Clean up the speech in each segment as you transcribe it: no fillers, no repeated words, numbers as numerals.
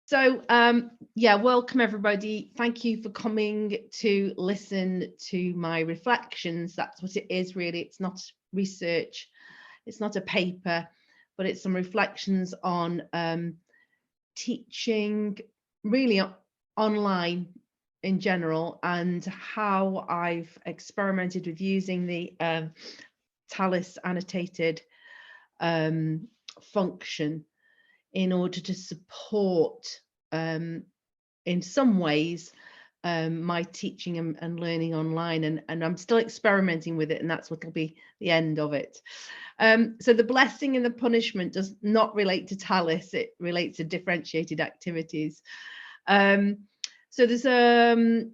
So, yeah, welcome everybody. Thank you for coming to listen to my reflections. That's what it is, really. It's not research, it's not a paper, but it's some reflections on teaching really online in general, and how I've experimented with using the Talis annotated function in order to support in some ways my teaching and learning online, and I'm still experimenting with it, and that's what will be the end of it. So the blessing and the punishment does not relate to Talis, it relates to differentiated activities. So there's a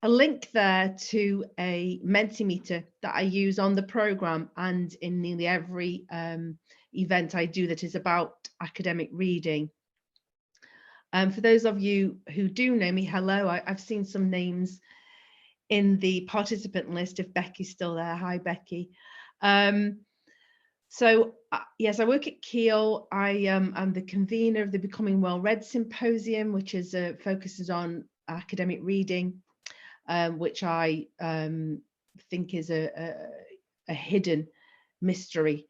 link there to a Mentimeter that I use on the program and in nearly every event I do that is about academic reading. For those of you who do know me, hello, I've seen some names in the participant list. If Becky's still there, hi Becky. So yes, I work at Keele. I'm the convener of the Becoming Well Read Symposium, which is focuses on academic reading, which I think is a hidden mystery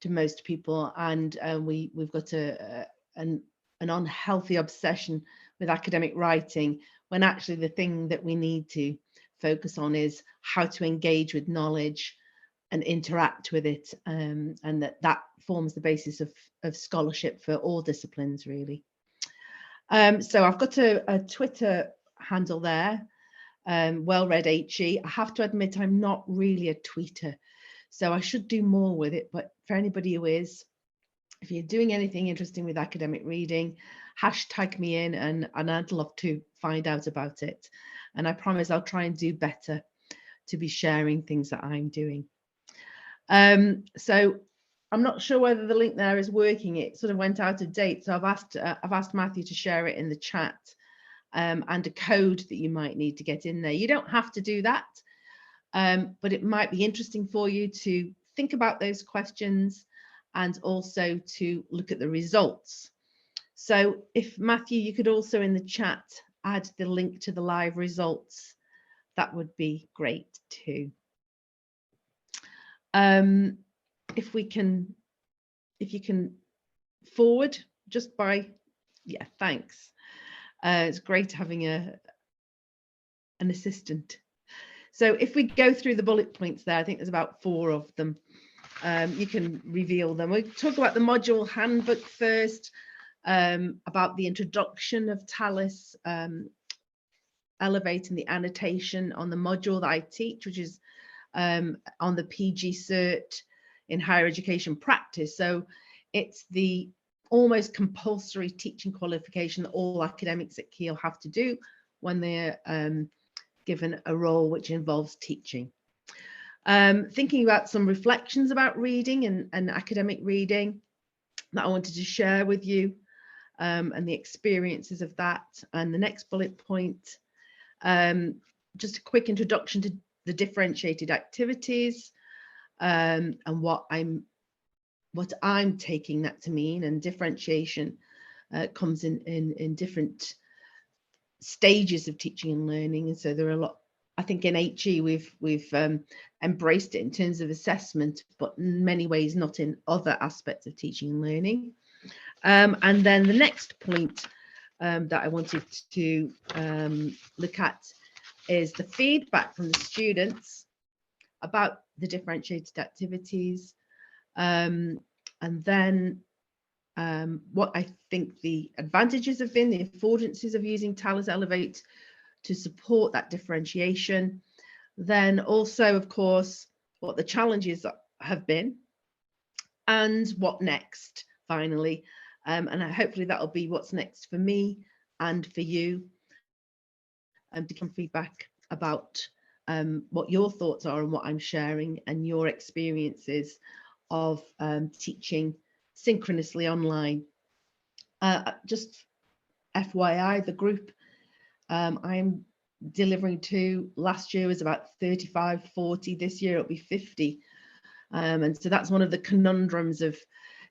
to most people, and we've got an unhealthy obsession with academic writing, when actually the thing that we need to focus on is how to engage with knowledge and interact with it, and that forms the basis of scholarship for all disciplines, really. So I've got a Twitter handle there, well read HE. I have to admit I'm not really a tweeter, so I should do more with it, but for anybody who is, if you're doing anything interesting with academic reading, hashtag me in, and I'd love to find out about it. And I promise I'll try and do better to be sharing things that I'm doing. So I'm not sure whether the link there is working. It sort of went out of date, so I've asked Matthew to share it in the chat, and a code that you might need to get in there. You don't have to do that, but it might be interesting for you to think about those questions and also to look at the results. So if Matthew, you could also in the chat add the link to the live results, that would be great too. If you can forward just by, yeah, thanks. It's great having an assistant. So if we go through the bullet points there, I think there's about 4 of them. You can reveal them. We'll talk about the module handbook first, about the introduction of Talis, elevating the annotation on the module that I teach, which is on the PG Cert in higher education practice. So it's the almost compulsory teaching qualification that all academics at Keele have to do when they're given a role which involves teaching. Thinking about some reflections about reading and academic reading that I wanted to share with you, and the experiences of that. And the next bullet point, just a quick introduction to the differentiated activities, and what I'm taking that to mean. And differentiation comes in different stages of teaching and learning, and so there are a lot. I think in HE we've embraced it in terms of assessment, but in many ways not in other aspects of teaching and learning. And then the next point that I wanted to look at is the feedback from the students about the differentiated activities, and then what I think the advantages have been, the affordances of using Talis Elevate to support that differentiation. Then also, of course, what the challenges have been, and what next, finally. And hopefully that'll be what's next for me and for you, to give feedback about what your thoughts are and what I'm sharing, and your experiences of teaching synchronously online. Just FYI, the group I'm delivering to last year was about 35, 40. This year it'll be 50. And so that's one of the conundrums of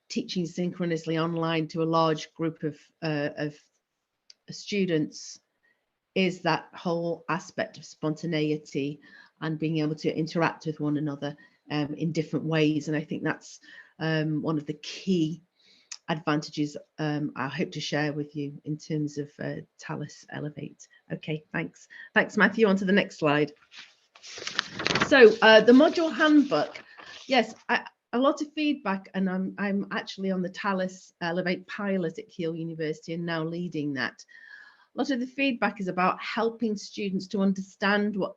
teaching synchronously online to a large group of students is that whole aspect of spontaneity and being able to interact with one another in different ways. And I think that's one of the key advantages I hope to share with you in terms of Talis Elevate. Okay, thanks. Thanks, Matthew. On to the next slide. So the module handbook, yes, a lot of feedback, and I'm actually on the Talis Elevate pilot at Keele University and now leading that. A lot of the feedback is about helping students to understand what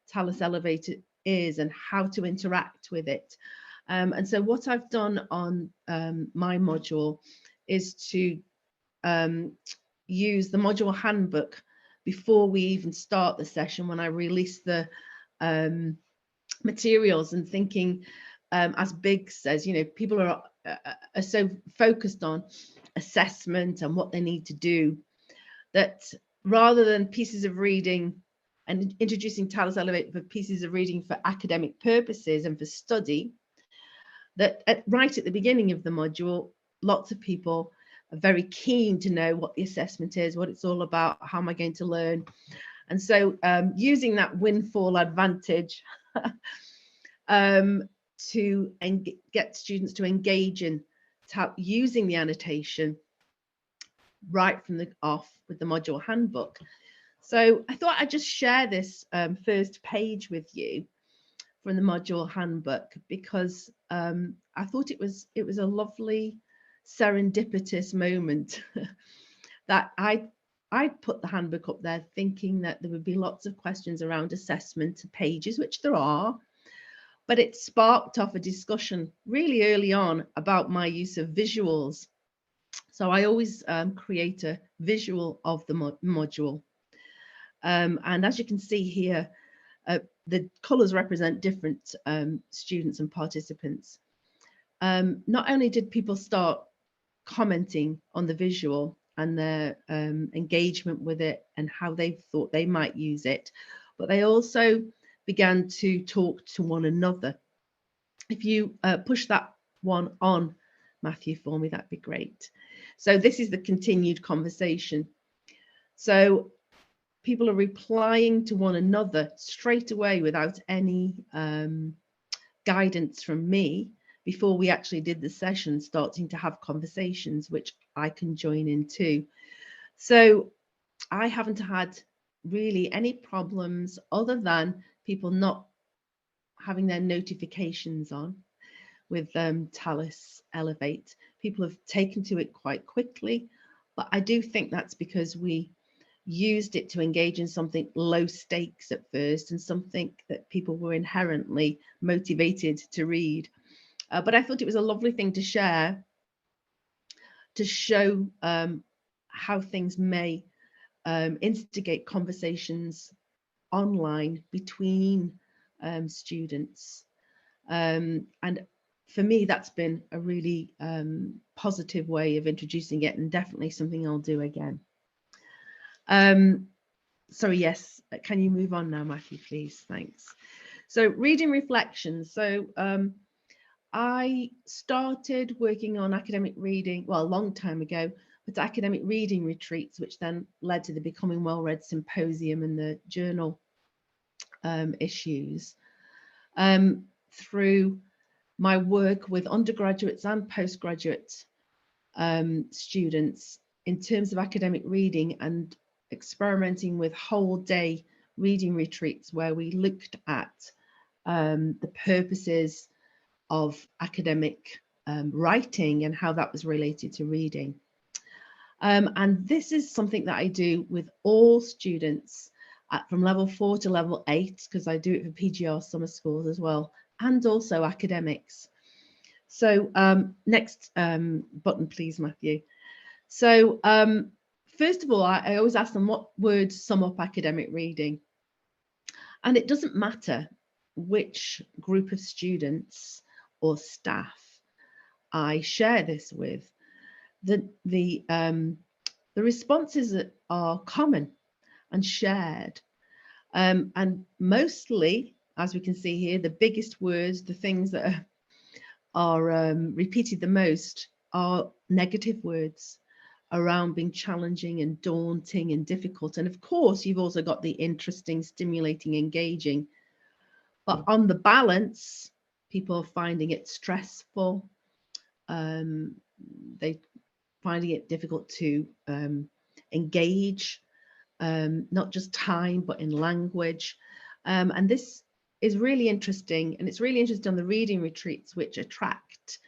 Talis Elevate is and how to interact with it. And so what I've done on my module is to use the module handbook before we even start the session, when I release the materials, and thinking, as Big says, you know, people are so focused on assessment and what they need to do, that rather than pieces of reading and introducing Talis Elevate for pieces of reading for academic purposes and for study, that right at the beginning of the module, lots of people are very keen to know what the assessment is, what it's all about, how am I going to learn. And so using that windfall advantage to get students to engage in using the annotation right from the off with the module handbook. So I thought I'd just share this first page with you from the module handbook, because I thought it was a lovely serendipitous moment that I put the handbook up there thinking that there would be lots of questions around assessment pages, which there are, but it sparked off a discussion really early on about my use of visuals. So I always create a visual of the module. And as you can see here, the colours represent different students and participants. Not only did people start commenting on the visual and their engagement with it and how they thought they might use it, but they also began to talk to one another. If you push that one on, Matthew, for me, that'd be great. So this is the continued conversation. So people are replying to one another straight away without any guidance from me before we actually did the session, starting to have conversations, which I can join in too. So I haven't had really any problems other than people not having their notifications on with Talis Elevate. People have taken to it quite quickly, but I do think that's because we used it to engage in something low stakes at first and something that people were inherently motivated to read. But I thought it was a lovely thing to share, to show how things may instigate conversations online between students. And for me, that's been a really positive way of introducing it, and definitely something I'll do again. Sorry, yes, can you move on now, Matthew, please? Thanks. So reading reflections. So I started working on academic reading, well, a long time ago, but academic reading retreats, which then led to the Becoming Well Read Symposium and the journal issues, through my work with undergraduates and postgraduate students in terms of academic reading, and experimenting with whole day reading retreats where we looked at the purposes of academic writing and how that was related to reading. And this is something that I do with all students from level 4 to level 8, because I do it for PGR summer schools as well, and also academics. So next button, please, Matthew. So first of all, I always ask them what words sum up academic reading. And it doesn't matter which group of students or staff I share this with. The responses are common and shared. And mostly, as we can see here, the biggest words, the things that repeated the most are negative words around being challenging and daunting and difficult. And of course, you've also got the interesting, stimulating, engaging. But on the balance, people are finding it stressful. They finding it difficult to engage, not just time, but in language. And this is really interesting. And it's really interesting on the reading retreats, which attract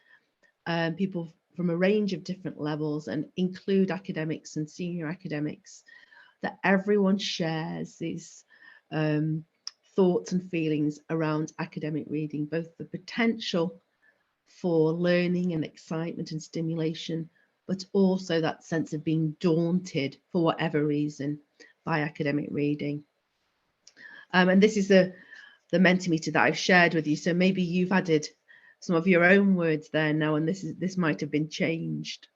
people from a range of different levels and include academics and senior academics, that everyone shares these thoughts and feelings around academic reading, both the potential for learning and excitement and stimulation, but also that sense of being daunted for whatever reason by academic reading. And this is the Mentimeter that I've shared with you. So maybe you've added some of your own words there now, and this might have been changed.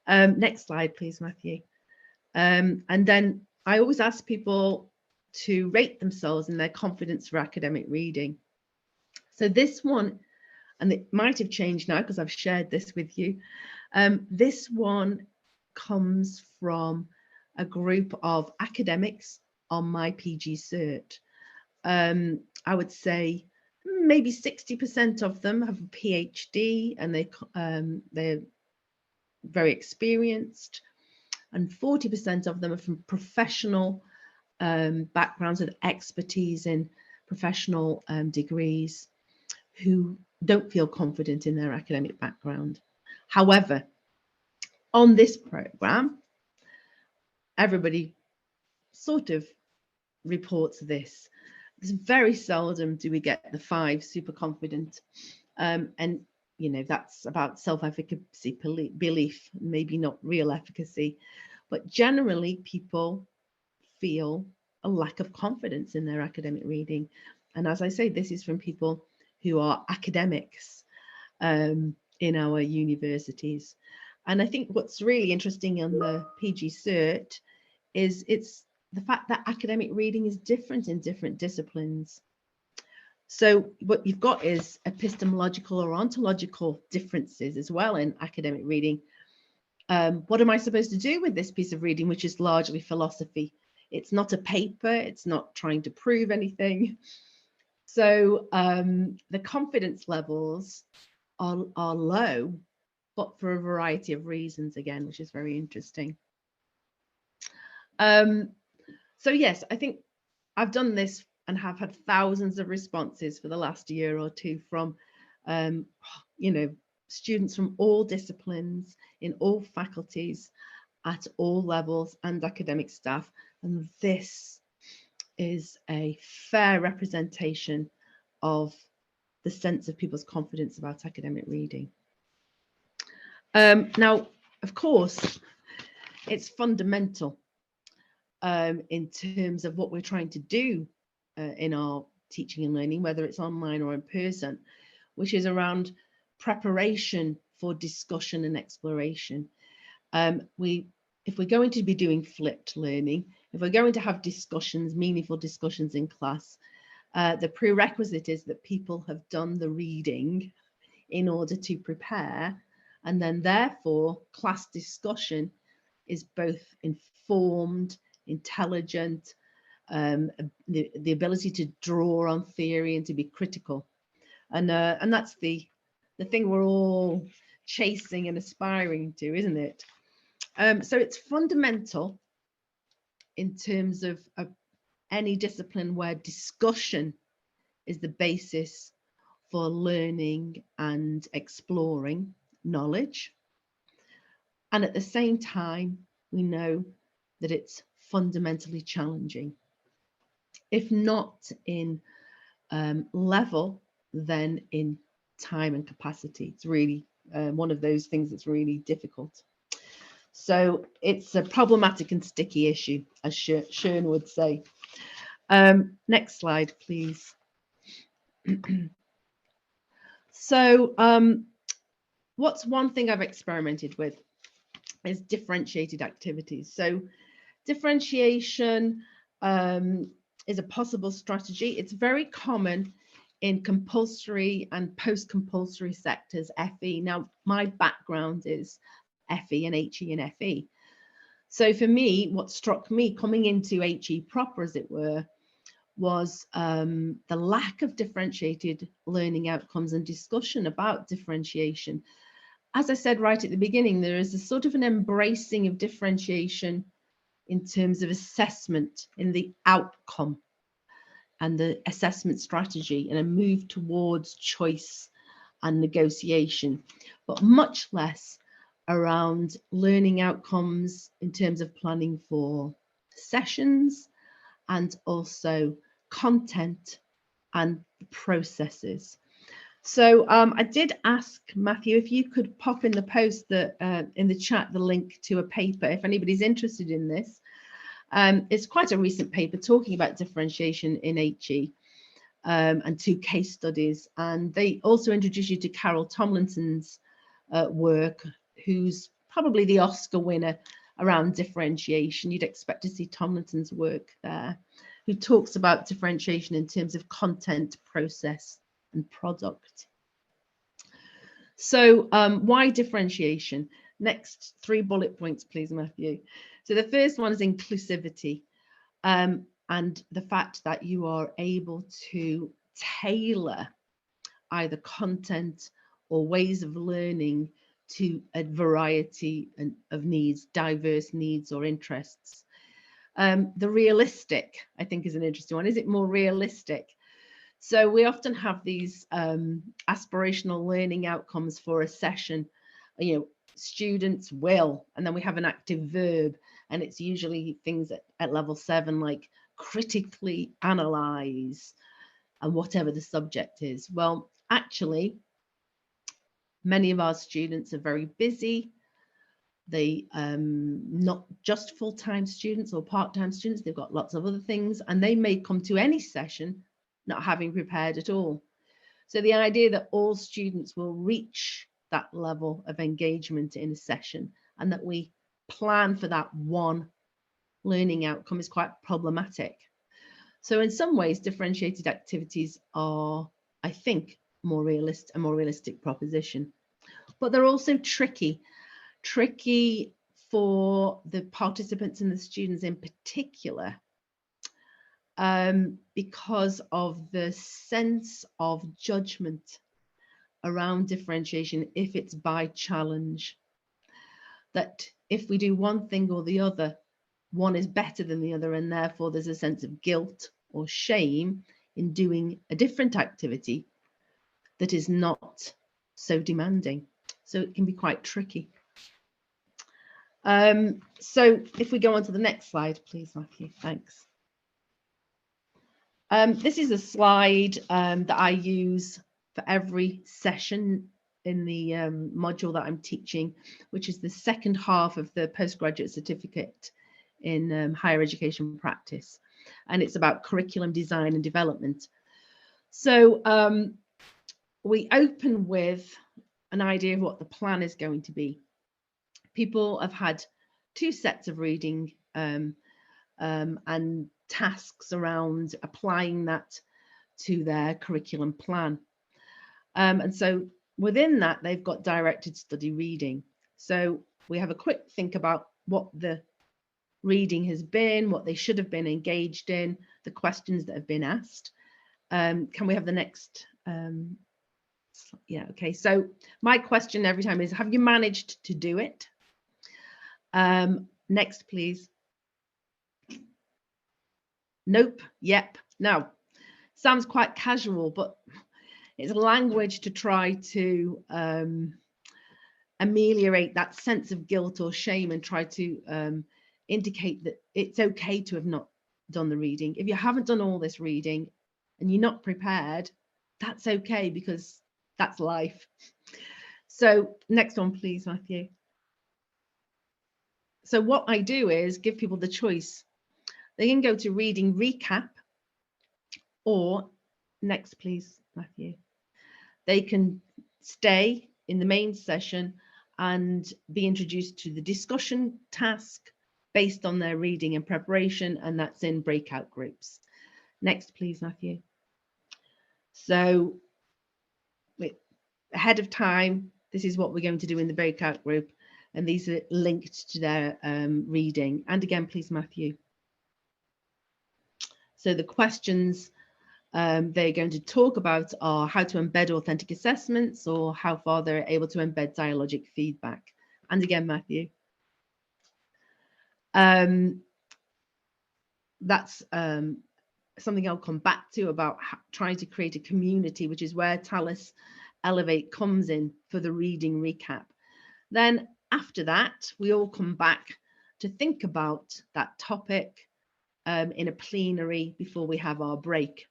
Next slide, please, Matthew. And then I always ask people to rate themselves in their confidence for academic reading. So this one, and it might have changed now because I've shared this with you. This one comes from a group of academics on my PG Cert. I would say maybe 60% of them have a PhD and they're very experienced, and 40% of them are from professional backgrounds with expertise in professional degrees, who don't feel confident in their academic background. However, on this program, everybody sort of reports this. It's very seldom do we get the 5 super confident, and you know, that's about self-efficacy belief, maybe not real efficacy, but generally people feel a lack of confidence in their academic reading. And as I say, this is from people who are academics in our universities. And I think what's really interesting on the PG Cert is it's the fact that academic reading is different in different disciplines. So what you've got is epistemological or ontological differences as well in academic reading. What am I supposed to do with this piece of reading, which is largely philosophy? It's not a paper, it's not trying to prove anything. So the confidence levels are low, but for a variety of reasons, again, which is very interesting. So yes, I think I've done this and have had thousands of responses for the last year or two from, you know, students from all disciplines, in all faculties, at all levels, and academic staff. And this is a fair representation of the sense of people's confidence about academic reading. Now, of course, it's fundamental in terms of what we're trying to do in our teaching and learning, whether it's online or in person, which is around preparation for discussion and exploration. If we're going to be doing flipped learning, if we're going to have discussions, meaningful discussions in class, the prerequisite is that people have done the reading in order to prepare, and then therefore class discussion is both informed, intelligent, the ability to draw on theory and to be critical, and that's the thing we're all chasing and aspiring to, isn't it? So it's fundamental in terms of any discipline where discussion is the basis for learning and exploring knowledge. And at the same time, we know that it's fundamentally challenging, if not in level, then in time and capacity. It's really one of those things that's really difficult. So it's a problematic and sticky issue, as Shern would say. Next slide, please. So what's one thing I've experimented with is differentiated activities. So differentiation is a possible strategy. It's very common in compulsory and post-compulsory sectors, FE. Now, my background is FE and HE and FE. So for me, what struck me coming into HE proper, as it were, was the lack of differentiated learning outcomes and discussion about differentiation. As I said right at the beginning, there is a sort of an embracing of differentiation in terms of assessment in the outcome and the assessment strategy, and a move towards choice and negotiation, but much less around learning outcomes in terms of planning for sessions and also content and processes. So I did ask Matthew if you could pop in the post that in the chat the link to a paper if anybody's interested in this. It's quite a recent paper talking about differentiation in HE and 2 case studies, and they also introduce you to Carol Tomlinson's work, who's probably the Oscar winner around differentiation. You'd expect to see Tomlinson's work there, who talks about differentiation in terms of content, process, and product. So why differentiation? Next 3 bullet points, please, Matthew. So the first one is inclusivity, and the fact that you are able to tailor either content or ways of learning to a variety of needs, diverse needs or interests. The realistic, I think, is an interesting one. Is it more realistic? So we often have these aspirational learning outcomes for a session, you know, students will, and then we have an active verb, and it's usually things at level 7, like critically analyze and whatever the subject is. Well, actually, many of our students are very busy. They not just full-time students or part-time students, they've got lots of other things, and they may come to any session not having prepared at all. So the idea that all students will reach that level of engagement in a session and that we plan for that one learning outcome is quite problematic. So in some ways, differentiated activities are, I think, a more realistic proposition. But they're also tricky for the participants and the students in particular, because of the sense of judgment around differentiation if it's by challenge. That if we do one thing or the other, one is better than the other, and therefore there's a sense of guilt or shame in doing a different activity that is not so demanding. So it can be quite tricky. So if we go on to the next slide, please, Matthew, thanks. This is a slide that I use for every session in the module that I'm teaching, which is the second half of the postgraduate certificate in higher education practice. And it's about curriculum design and development. So we open with an idea of what the plan is going to be. People have had 2 sets of reading and tasks around applying that to their curriculum plan. And so within that, they've got directed study reading. So we have a quick think about what the reading has been, what they should have been engaged in, the questions that have been asked. Can we have the next? Yeah, okay. So my question every time is, have you managed to do it? Next, please. Nope. Yep. No. Sounds quite casual, but it's language to try to ameliorate that sense of guilt or shame and try to indicate that it's okay to have not done the reading. If you haven't done all this reading and you're not prepared, that's okay, because that's life. So next one, please, Matthew. So what I do is give people the choice. They can go to reading recap, or next, please, Matthew. They can stay in the main session and be introduced to the discussion task based on their reading and preparation, and that's in breakout groups. Next, please, Matthew. So ahead of time, this is what we're going to do in the breakout group, and these are linked to their reading. And again, please, Matthew. So the questions they're going to talk about are how to embed authentic assessments, or how far they're able to embed dialogic feedback. And again, Matthew. That's something I'll come back to about trying to create a community, which is where Talis Elevate comes in for the reading recap. Then after that, we all come back to think about that topic in a plenary before we have our break.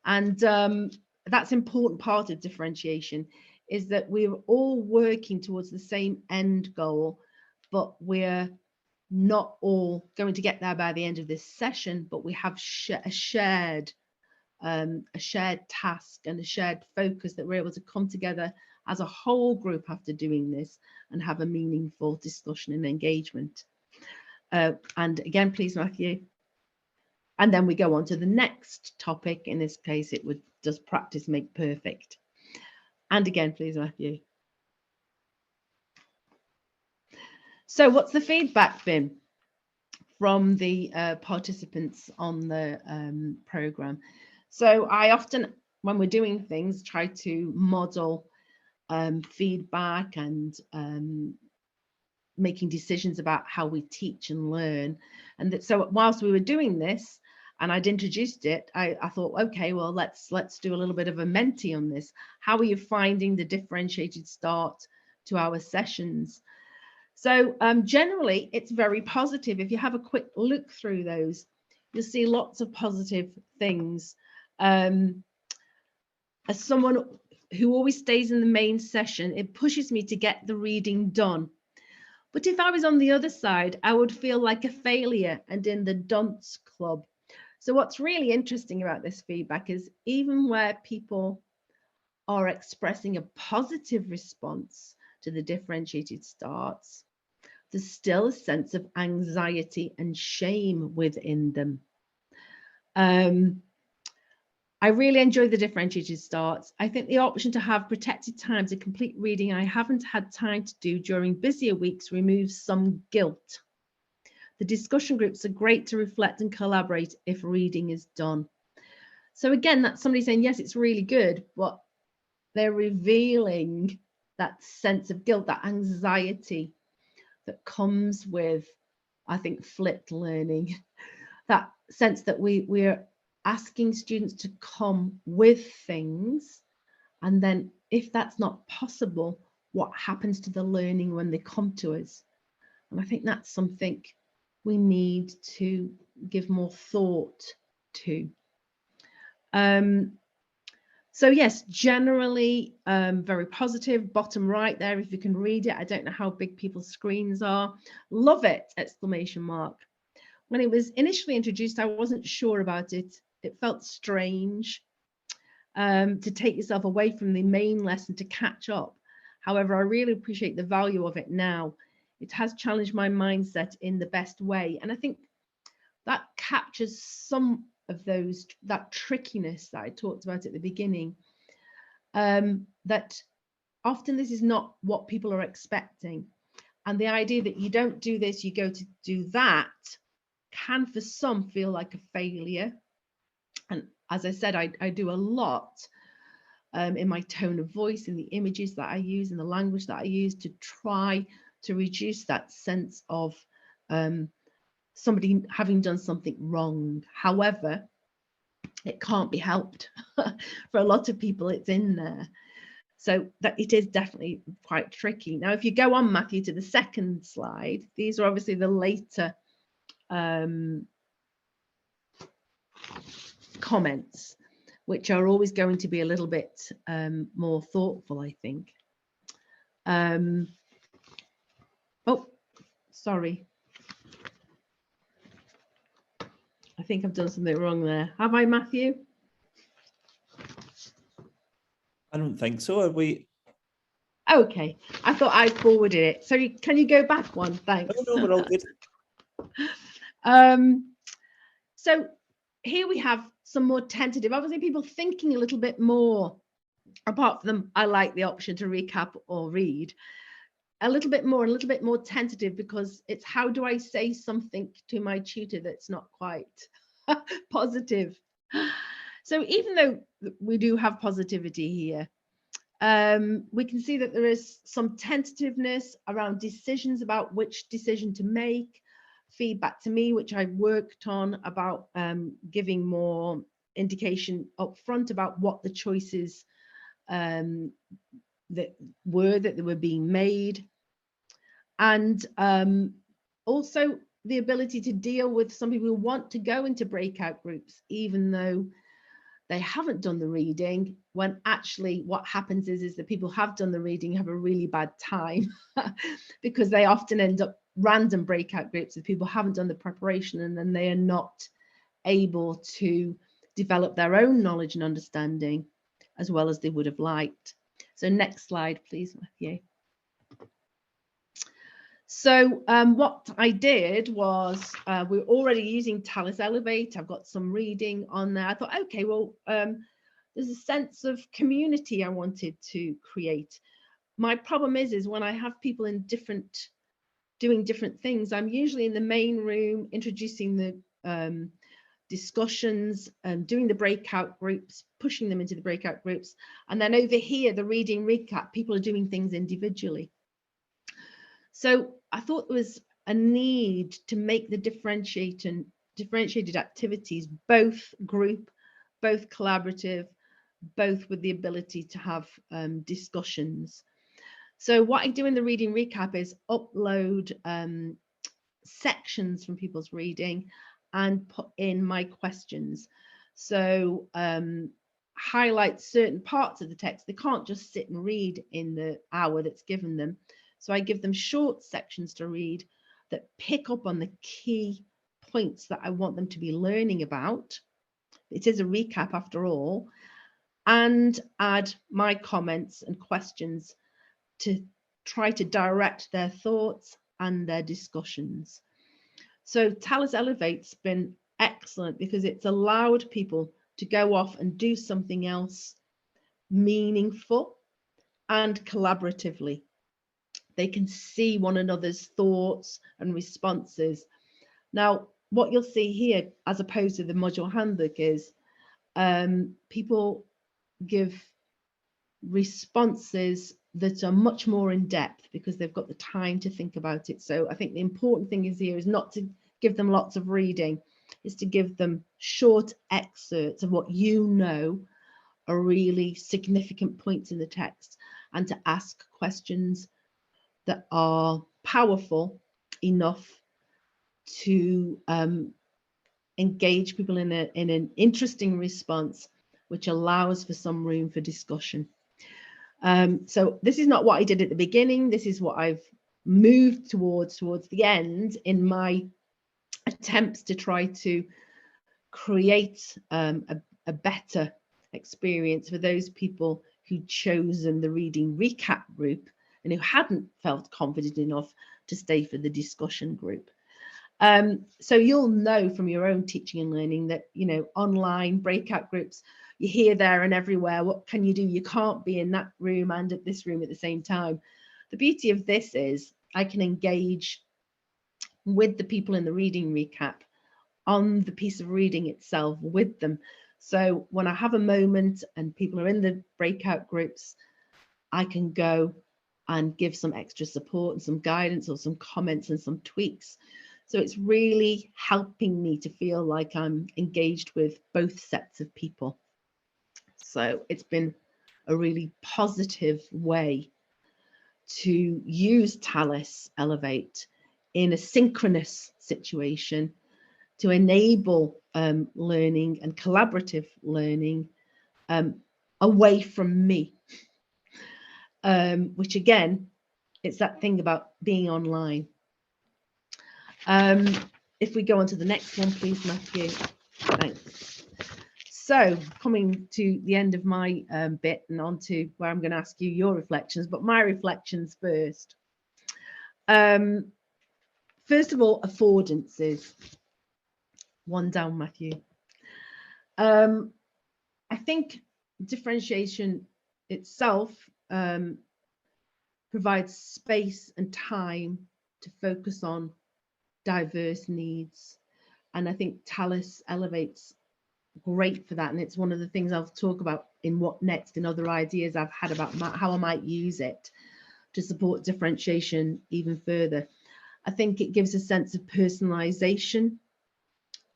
And that's an important part of differentiation, is that we're all working towards the same end goal, but we're not all going to get there by the end of this session, but we have a shared task and a shared focus that we're able to come together as a whole group after doing this and have a meaningful discussion and engagement. And again, please, Matthew. And then we go on to the next topic. In this case, it would, does practice make perfect? And again, please, Matthew. So what's the feedback been from the participants on the program? So I often, when we're doing things, try to model feedback and making decisions about how we teach and learn. And that, so whilst we were doing this and I'd introduced it, I thought, okay, well, let's do a little bit of a Menti on this. How are you finding the differentiated start to our sessions? So generally, it's very positive. If you have a quick look through those, you'll see lots of positive things. As someone who always stays in the main session, it pushes me to get the reading done. But if I was on the other side, I would feel like a failure and in the dunce club. So what's really interesting about this feedback is even where people are expressing a positive response to the differentiated starts, there's still a sense of anxiety and shame within them. I really enjoy the differentiated starts. I think the option to have protected time to complete reading I haven't had time to do during busier weeks removes some guilt. The discussion groups are great to reflect and collaborate if reading is done. So again, that's somebody saying, yes, it's really good, but they're revealing that sense of guilt, that anxiety that comes with, I think, flipped learning, that sense that we're asking students to come with things, and then if that's not possible, what happens to the learning when they come to us? And I think that's something we need to give more thought to. So yes, generally very positive. Bottom right there, if you can read it. I don't know how big people's screens are. Love it, exclamation mark. When it was initially introduced, I wasn't sure about it. It felt strange to take yourself away from the main lesson to catch up. However, I really appreciate the value of it now. It has challenged my mindset in the best way. And I think that captures some of those, that trickiness that I talked about at the beginning, that often this is not what people are expecting. And the idea that you don't do this, you go to do that, can for some feel like a failure. And as I said, I do a lot in my tone of voice, in the images that I use, in the language that I use, to try to reduce that sense of somebody having done something wrong. However, it can't be helped. For a lot of people, it's in there. So that it is definitely quite tricky. Now, if you go on, Matthew, to the second slide, these are obviously the later comments, which are always going to be a little bit more thoughtful, I think. Oh, sorry. I think I've done something wrong there. Have I, Matthew? I don't think so. Are we? Okay, I thought I forwarded it. So can you go back one? Thanks. No, we're all good. So here we have some more tentative, obviously people thinking a little bit more, apart from I like the option to recap or read, a little bit more tentative, because it's how do I say something to my tutor that's not quite positive. So even though we do have positivity here, we can see that there is some tentativeness around decisions about which decision to make, feedback to me, which I worked on about giving more indication up front about what the choices that they were being made, and also the ability to deal with some people who want to go into breakout groups even though they haven't done the reading, when actually what happens is that people have done the reading have a really bad time because they often end up random breakout groups if people haven't done the preparation, and then they are not able to develop their own knowledge and understanding as well as they would have liked. So next slide, please, Matthew. So what I did was, we're already using Talis Elevate. I've got some reading on there. I thought, okay, well, there's a sense of community I wanted to create. My problem is when I have people in doing different things, I'm usually in the main room introducing the discussions and doing the breakout groups, pushing them into the breakout groups. And then over here, the reading recap, people are doing things individually. So I thought there was a need to make the differentiated activities, both group, both collaborative, both with the ability to have discussions. So what I do in the reading recap is upload sections from people's reading and put in my questions. So highlight certain parts of the text. They can't just sit and read in the hour that's given them. So I give them short sections to read that pick up on the key points that I want them to be learning about. It is a recap after all, and add my comments and questions to try to direct their thoughts and their discussions. So Talis Elevate's been excellent because it's allowed people to go off and do something else meaningful and collaboratively. They can see one another's thoughts and responses. Now, what you'll see here, as opposed to the module handbook, is people give responses that are much more in depth because they've got the time to think about it. So I think the important thing is here is not to give them lots of reading, is to give them short excerpts of what you know are really significant points in the text, and to ask questions that are powerful enough to engage people in an interesting response, which allows for some room for discussion. So this is not what I did at the beginning. This is what I've moved towards the end in my attempts to try to create a better experience for those people who'd chosen the reading recap group and who hadn't felt confident enough to stay for the discussion group. So you'll know from your own teaching and learning that, you know, online breakout groups, you're here, there and everywhere. What can you do? You can't be in that room and at this room at the same time. The beauty of this is I can engage with the people in the reading recap on the piece of reading itself with them. So when I have a moment and people are in the breakout groups, I can go and give some extra support and some guidance or some comments and some tweaks. So it's really helping me to feel like I'm engaged with both sets of people. So it's been a really positive way to use Talis Elevate in a synchronous situation to enable learning and collaborative learning away from me, which again, it's that thing about being online. If we go on to the next one, please, Matthew. Thanks. So coming to the end of my bit and on to where I'm going to ask you your reflections, but my reflections first. First of all, affordances. One down, Matthew. I think differentiation itself provides space and time to focus on diverse needs. And I think Talis elevates great for that. And it's one of the things I'll talk about in what next and other ideas I've had about how I might use it to support differentiation even further. I think it gives a sense of personalization,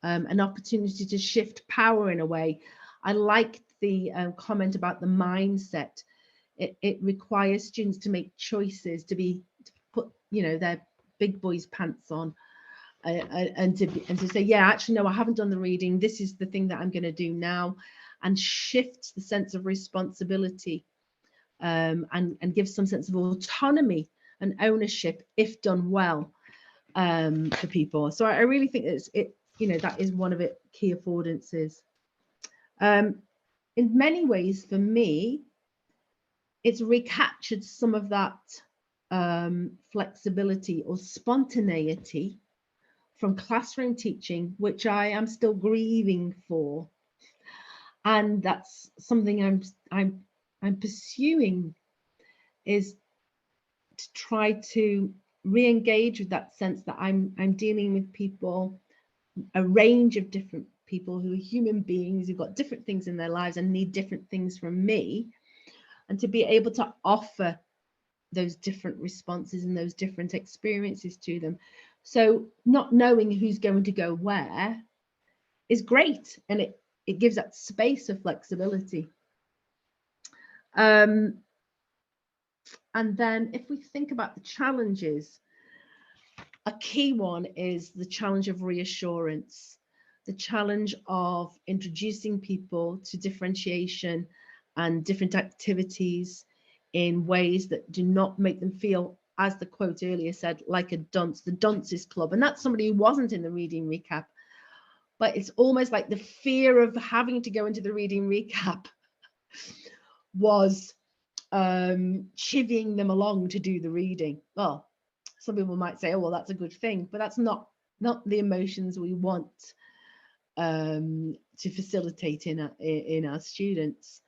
an opportunity to shift power in a way. I like the comment about the mindset. It requires students to make choices, to put, you know, their big boys pants on, and to say, yeah, actually, no, I haven't done the reading. This is the thing that I'm going to do now, and shift the sense of responsibility, and give some sense of autonomy and ownership if done well, for people. So I really think you know, that is one of its key affordances. In many ways, for me, it's recaptured some of that flexibility or spontaneity from classroom teaching, which I am still grieving for, and that's something I'm pursuing, is to try to re-engage with that sense that I'm dealing with people, a range of different people who are human beings who've got different things in their lives and need different things from me, and to be able to offer those different responses and those different experiences to them. So not knowing who's going to go where is great, and it gives that space of flexibility. And then if we think about the challenges, a key one is the challenge of reassurance, the challenge of introducing people to differentiation and different activities in ways that do not make them feel, as the quote earlier said, like a dunce, the dunces club. And that's somebody who wasn't in the reading recap, but it's almost like the fear of having to go into the reading recap was chivying them along to do the reading. Well, some people might say, oh, well, that's a good thing, but that's not the emotions we want to facilitate in our students.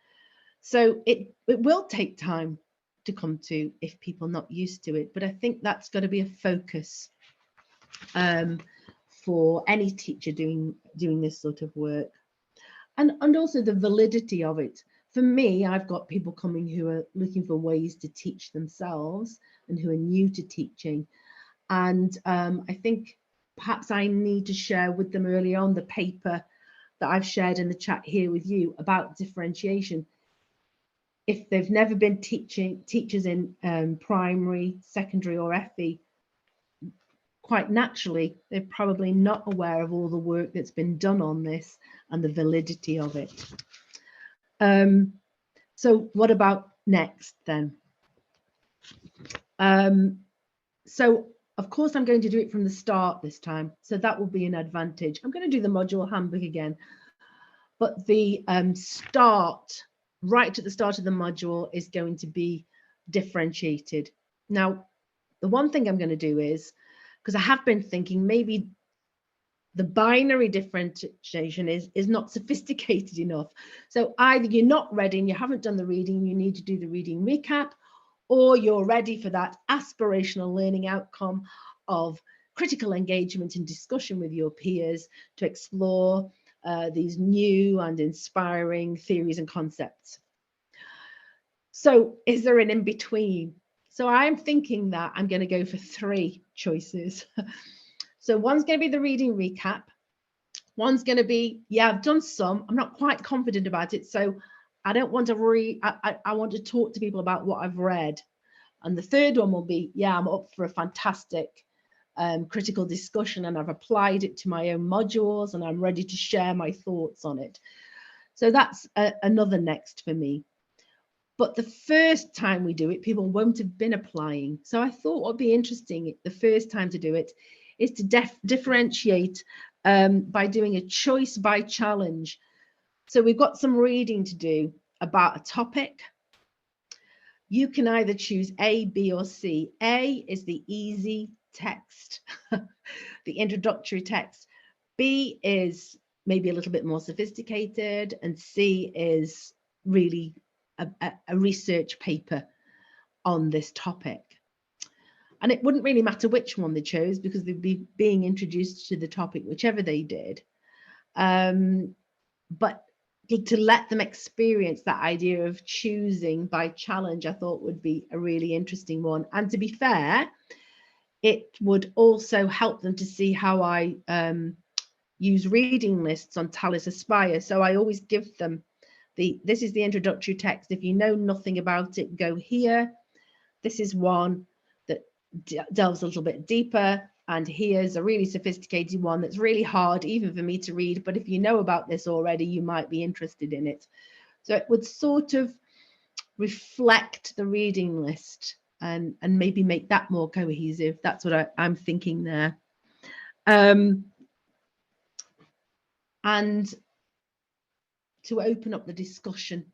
So it will take time to come to if people are not used to it, but I think that's got to be a focus for any teacher doing this sort of work, and also the validity of it. For me, I've got people coming who are looking for ways to teach themselves and who are new to teaching, and I think perhaps I need to share with them early on the paper that I've shared in the chat here with you about differentiation. If they've never been teachers in primary, secondary or FE, quite naturally, they're probably not aware of all the work that's been done on this and the validity of it. So what about next then? So of course I'm going to do it from the start this time, so that will be an advantage. I'm going to do the module handbook again, but the start, right at the start of the module, is going to be differentiated. Now, the one thing I'm going to do is, because I have been thinking maybe the binary differentiation is not sophisticated enough. So either you're not ready and you haven't done the reading, you need to do the reading recap, or you're ready for that aspirational learning outcome of critical engagement and discussion with your peers to explore these new and inspiring theories and concepts. So is there an in-between? So I'm thinking that I'm going to go for 3 choices. So one's going to be the reading recap. One's going to be, yeah, I've done some, I'm not quite confident about it, so I don't want to I want to talk to people about what I've read. And the third one will be, yeah, I'm up for a fantastic critical discussion and I've applied it to my own modules and I'm ready to share my thoughts on it. So that's another next for me. But the first time we do it, people won't have been applying. So I thought what would be interesting the first time to do it is to differentiate by doing a choice by challenge. So we've got some reading to do about a topic. You can either choose A, B, or C. A is the easy text, the introductory text. B is maybe a little bit more sophisticated, and C is really a research paper on this topic. And it wouldn't really matter which one they chose, because they'd be being introduced to the topic whichever they did. But to let them experience that idea of choosing by challenge, I thought would be a really interesting one. And to be fair, it would also help them to see how I use reading lists on Talis Aspire. So I always give them this is the introductory text. If you know nothing about it, go here. This is one that delves a little bit deeper. And here's a really sophisticated one that's really hard even for me to read. But if you know about this already, you might be interested in it. So it would sort of reflect the reading list and maybe make that more cohesive. That's what I'm thinking there. And to open up the discussion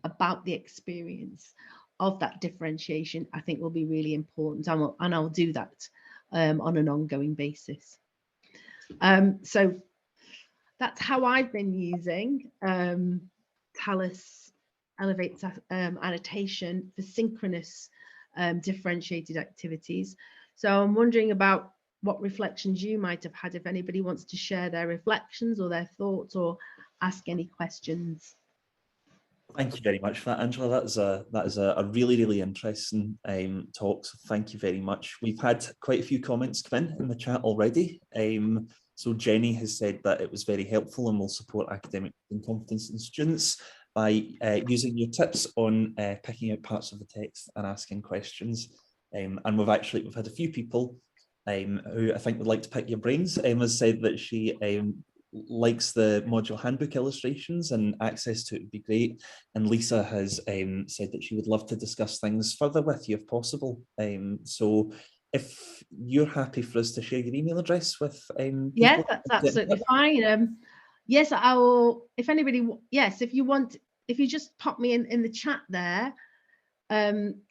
about the experience of that differentiation, I think will be really important, and I'll do that on an ongoing basis. So that's how I've been using Talis Elevate's annotation for synchronous differentiated activities. So I'm wondering about what reflections you might have had, if anybody wants to share their reflections or their thoughts or ask any questions. Thank you very much for that, Angela. That is a really, really interesting talk. So thank you very much. We've had quite a few comments come in the chat already. So Jenny has said that it was very helpful and will support academic and confidence in students by using your tips on picking out parts of the text and asking questions. And we've had a few people who I think would like to pick your brains. Has said that she likes the module handbook illustrations and access to it would be great. And Lisa has said that she would love to discuss things further with you if possible. So if you're happy for us to share your email address with yes, that's absolutely fine. Yes, I will. If anybody, yes, if you just pop me in the chat there,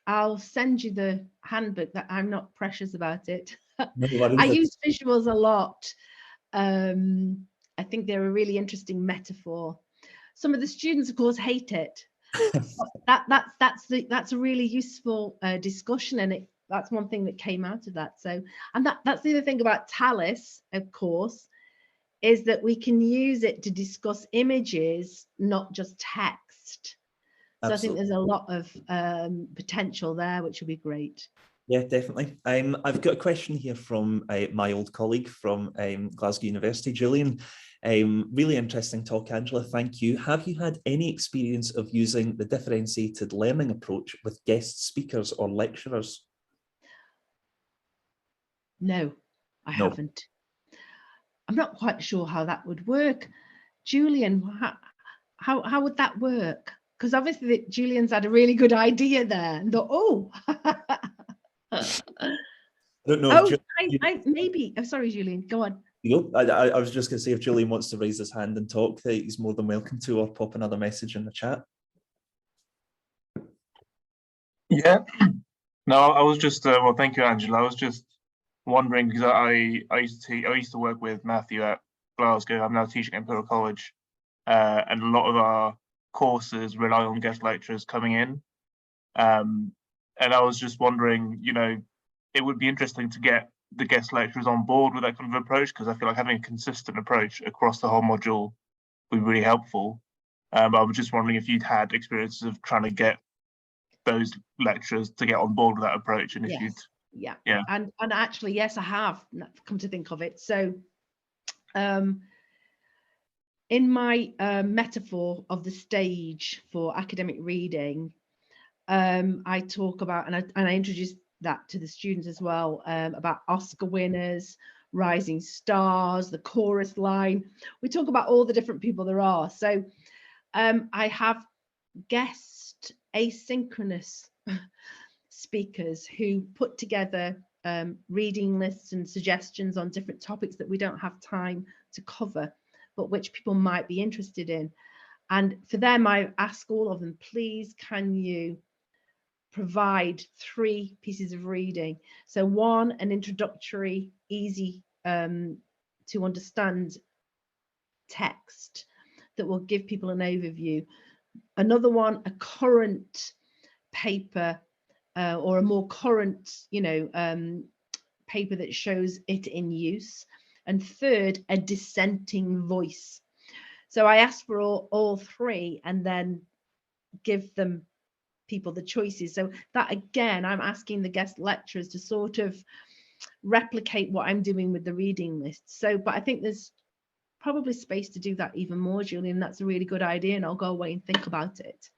I'll send you the handbook. That I'm not precious about it. I use visuals a lot. I think they're a really interesting metaphor. Some of the students, of course, hate it. That's a really useful discussion, and that's one thing that came out of that. So, and that's the other thing about Talis, of course, is that we can use it to discuss images, not just text. So Absolutely. I think there's a lot of potential there, which will be great. Yeah, definitely. I've got a question here from my old colleague from Glasgow University, Julian. Really interesting talk, Angela. Thank you. Have you had any experience of using the differentiated learning approach with guest speakers or lecturers? No, I haven't. I'm not quite sure how that would work. Julian, how would that work? Because obviously Julian's had a really good idea there and thought, oh. I don't know. Oh, maybe. I'm sorry, Julian. Go on. I was just going to say, if Julian wants to raise his hand and talk, he's more than welcome to, or pop another message in the chat. Yeah. No, I was just well, thank you, Angela. I was just wondering, because I used to work with Matthew at Glasgow. I'm now teaching at Imperial College, and a lot of our courses rely on guest lecturers coming in. And I was just wondering, it would be interesting to get the guest lecturers on board with that kind of approach, because I feel like having a consistent approach across the whole module would be really helpful. But I was just wondering if you'd had experiences of trying to get those lecturers to get on board with that approach, and if yeah. And actually, yes, I have, come to think of it. So in my metaphor of the stage for academic reading, I talk about, and I introduced that to the students as well, about Oscar winners, rising stars, the chorus line. We talk about all the different people there are. So I have guest asynchronous speakers who put together reading lists and suggestions on different topics that we don't have time to cover, but which people might be interested in. And for them, I ask all of them, please, can you provide 3 pieces of reading? So one, an introductory, easy to understand text that will give people an overview. Another one, a current paper or a more current, paper that shows it in use. And third, a dissenting voice. So I asked for all three and then give them people the choices. So that, again, I'm asking the guest lecturers to sort of replicate what I'm doing with the reading list. So, but I think there's probably space to do that even more, Julian. That's a really good idea, and I'll go away and think about it.